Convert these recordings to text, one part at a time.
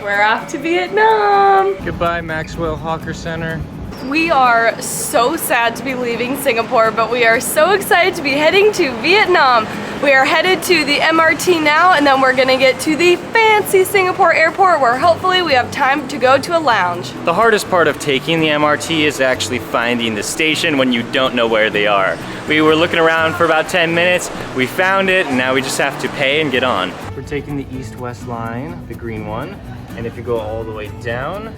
We're off to Vietnam. Goodbye, Maxwell Hawker Center. We are so sad to be leaving Singapore, but we are so excited to be heading to Vietnam. We are headed to the MRT now, and then we're gonna get to the fancy Singapore airport where hopefully we have time to go to a lounge. The hardest part of taking the MRT is actually finding the station when you don't know where they are. We were looking around for about 10 minutes, we found it, and now we just have to pay and get on. We're taking the east-west line, the green one, and if you go all the way down,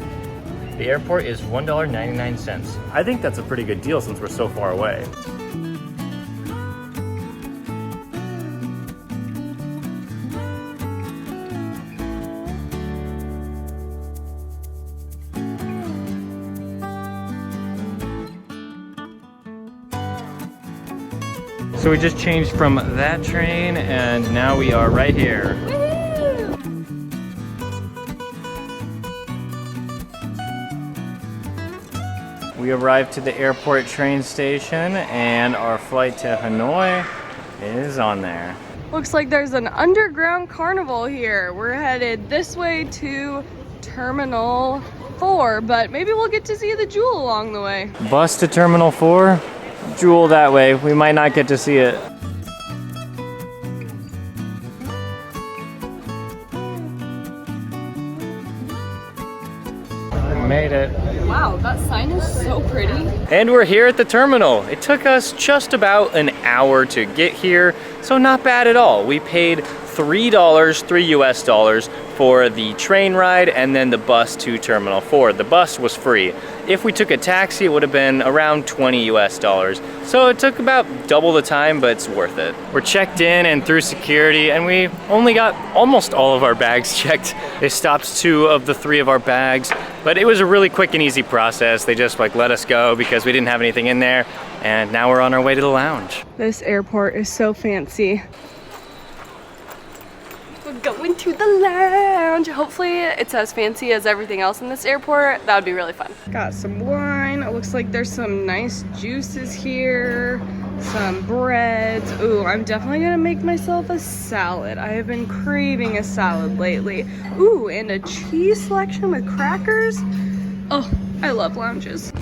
the airport is $1.99. I think that's a pretty good deal since we're so far away. So we just changed from that train and now we are right here. We arrived to the airport train station and our flight to Hanoi is on there. Looks like there's an underground carnival here. We're headed this way to Terminal 4, but maybe we'll get to see the Jewel along the way. Bus to Terminal 4, Jewel that way. We might not get to see it. We made it. Wow, that sign is so pretty. And we're here at the terminal. It took us just about an hour to get here, so not bad at all. We paid $3 US for the train ride and then the bus to Terminal 4. The bus was free. If we took a taxi, it would have been around $20 US. So it took about double the time, but it's worth it. We're checked in and through security, and we only got almost all of our bags checked. They stopped 2 of the 3 of our bags, but it was a really quick and easy process. They just like let us go because we didn't have anything in there, and now we're on our way to the lounge. This airport is so fancy. We're going to the lounge. Hopefully it's as fancy as everything else in this airport. That would be really fun. Got some wine. It looks like there's some nice juices here. Some breads. Ooh, I'm definitely gonna make myself a salad. I have been craving a salad lately. Ooh, and a cheese selection with crackers. Oh, I love lounges.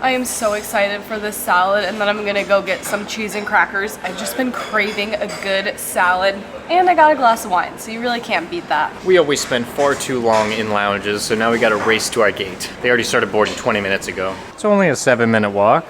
I am so excited for this salad, and then I'm gonna go get some cheese and crackers. I've just been craving a good salad, and I got a glass of wine, so you really can't beat that. We always spend far too long in lounges, so now we gotta race to our gate. They already started boarding 20 minutes ago. It's only a 7-minute walk.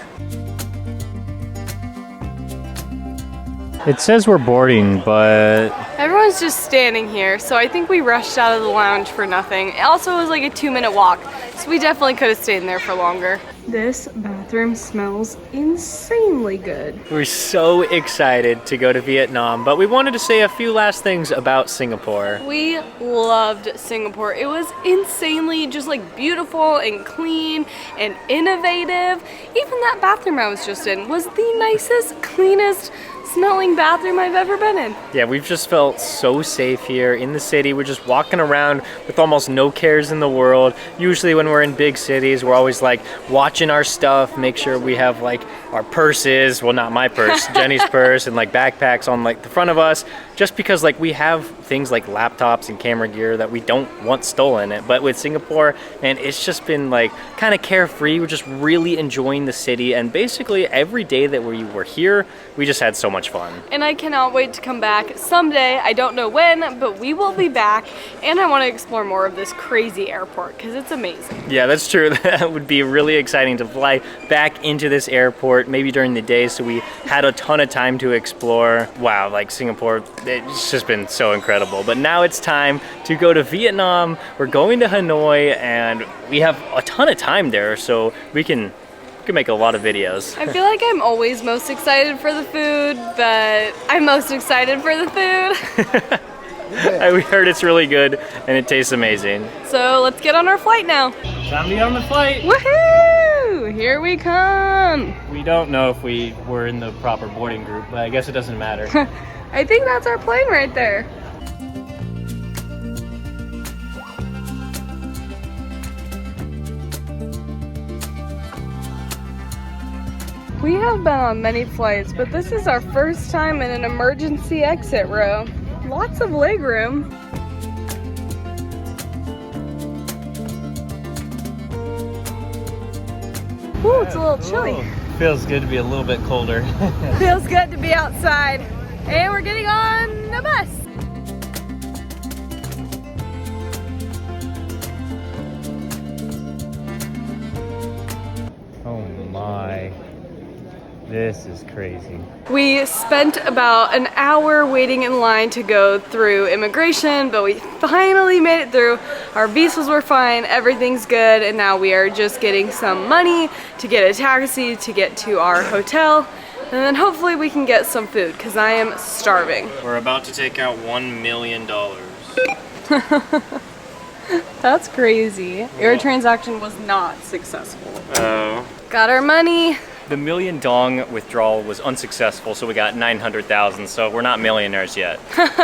It says we're boarding, but Everyone's just standing here, so I think we rushed out of the lounge for nothing. It also was like a 2-minute walk, so we definitely could have stayed in there for longer. This bathroom smells insanely good. we're so excited to go to Vietnam, but we wanted to say a few last things about Singapore. We loved Singapore. It was insanely just like beautiful and clean and innovative. Even that bathroom I was just in was the nicest, cleanest smelling bathroom I've ever been in. Yeah, we've just felt so safe here in the city. We're just walking around with almost no cares in the world. Usually when we're in big cities, we're always like watching our stuff, make sure we have like our purses, well not my purse, Jenny's purse, and like backpacks on like the front of us, just because like we have things like laptops and camera gear that we don't want stolen. But with Singapore, man, it's just been like kind of carefree. We're just really enjoying the city, and basically every day that we were here, we just had so much fun. And I cannot wait to come back someday. I don't know when, but we will be back, and I want to explore more of this crazy airport because it's amazing. Yeah, that's true. That would be really exciting to fly back into this airport, maybe during the day, so we had a ton of time to explore. Wow, like Singapore, it's just been so incredible. But now it's time to go to Vietnam. We're going to Hanoi, and we have a ton of time there, so we can make a lot of videos. I feel like I'm always most excited for the food, but I'm most excited for the food. We heard it's really good and it tastes amazing. So let's get on our flight now. Time to be on the flight. Woohoo! Here we come. We don't know if we were in the proper boarding group, but I guess it doesn't matter. I think that's our plane right there. We have been on many flights, but this is our first time in an emergency exit row. Lots of legroom. Ooh, it's a little chilly. Ooh, feels good to be a little bit colder. Feels good to be outside. And we're getting on the bus. Oh my. This is crazy. We spent about an hour waiting in line to go through immigration, but we finally made it through. Our visas were fine, everything's good, and now we are just getting some money to get a taxi to get to our hotel, and then hopefully we can get some food, because I am starving. We're about to take out $1 million. That's crazy. Your transaction was not successful. Oh. Got our money. The million dong withdrawal was unsuccessful, so we got 900,000, so we're not millionaires yet.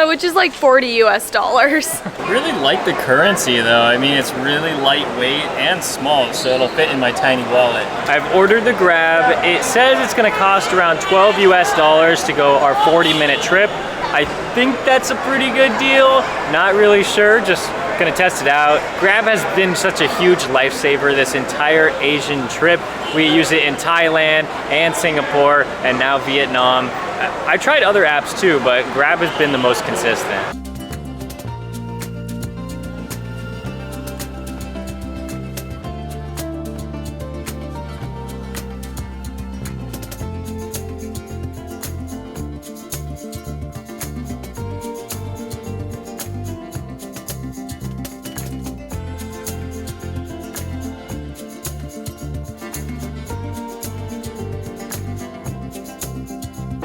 Which is like $40 US. I really like the currency though. I mean, it's really lightweight and small, so it'll fit in my tiny wallet. I've ordered the Grab. It says it's gonna cost around $12 US to go our 40-minute trip. I think that's a pretty good deal. Not really sure, just gonna test it out. Grab has been such a huge lifesaver this entire Asian trip. We use it in Thailand and Singapore and now Vietnam. I tried other apps too, but Grab has been the most consistent.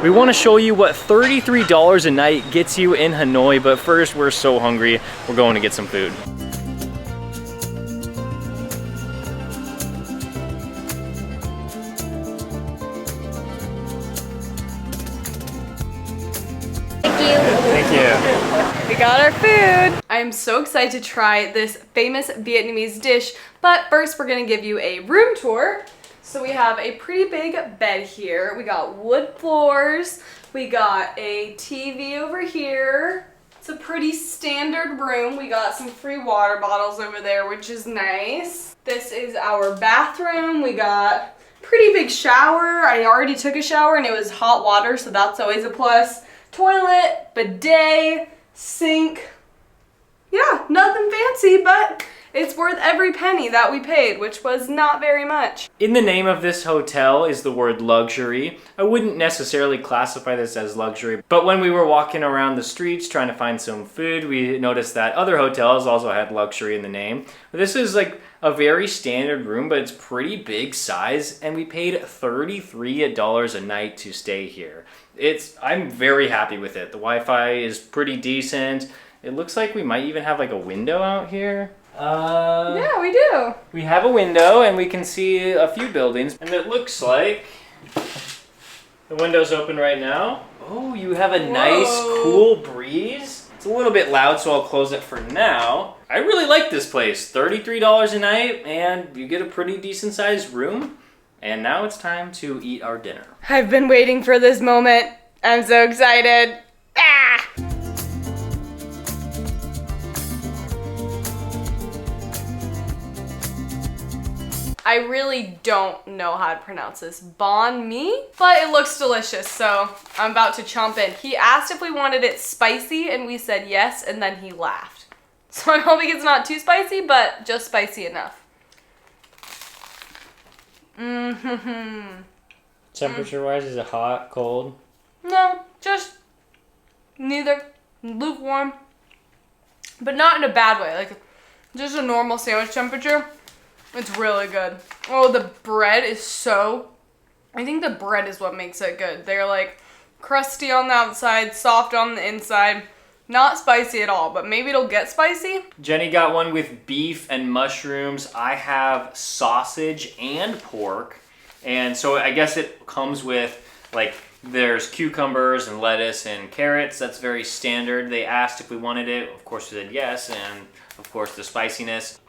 We want to show you what $33 a night gets you in Hanoi, but first we're so hungry, we're going to get some food. Thank you. We got our food. I'm so excited to try this famous Vietnamese dish, but first we're gonna give you a room tour. So we have a pretty big bed here. We got wood floors. We got a TV over here. It's a pretty standard room. We got some free water bottles over there, which is nice. This is our bathroom. We got a pretty big shower. I already took a shower and it was hot water, so that's always a plus. Toilet, bidet, sink. Yeah, nothing fancy, but it's worth every penny that we paid, which was not very much. In the name of this hotel is the word luxury. I wouldn't necessarily classify this as luxury, but when we were walking around the streets trying to find some food, we noticed that other hotels also had luxury in the name. This is like a very standard room, but it's pretty big size, and we paid $33 a night to stay here. I'm very happy with it. The Wi-Fi is pretty decent. It looks like we might even have like a window out here. Yeah, we do. We have a window and we can see a few buildings, and it looks like the window's open right now. Oh, you have a nice cool breeze. It's a little bit loud, so I'll close it for now. I really like this place. $33 a night and you get a pretty decent sized room. And now it's time to eat our dinner. I've been waiting for this moment. I'm so excited. Ah! I really don't know how to pronounce this. Banh Mi? But it looks delicious, so I'm about to chomp in. He asked if we wanted it spicy, and we said yes, and then he laughed. So I'm hoping it's not too spicy, but just spicy enough. Temperature-wise, is it hot, cold? No, just neither. Lukewarm. But not in a bad way. Like, just a normal sandwich temperature. It's really good. Oh, the bread is so... I think the bread is what makes it good. They're like crusty on the outside, soft on the inside. Not spicy at all, but maybe it'll get spicy. Jenny got one with beef and mushrooms. I have sausage and pork. And so I guess it comes with, like, there's cucumbers and lettuce and carrots. That's very standard. They asked if we wanted it. Of course we said yes, and of course the spiciness.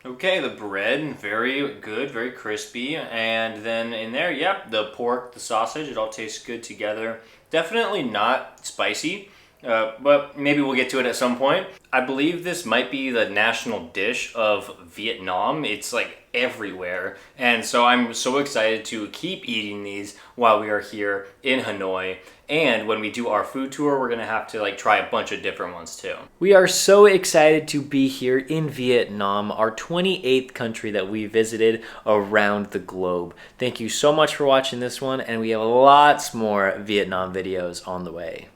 Okay, the bread, very good, very crispy. And then in there, yep, the pork, the sausage, it all tastes good together. Definitely not spicy, but maybe we'll get to it at some point. I believe this might be the national dish of Vietnam. It's like everywhere. And so I'm so excited to keep eating these while we are here in Hanoi. And when we do our food tour, we're gonna have to like try a bunch of different ones too. We are so excited to be here in Vietnam, our 28th country that we visited around the globe. Thank you so much for watching this one, and we have lots more Vietnam videos on the way.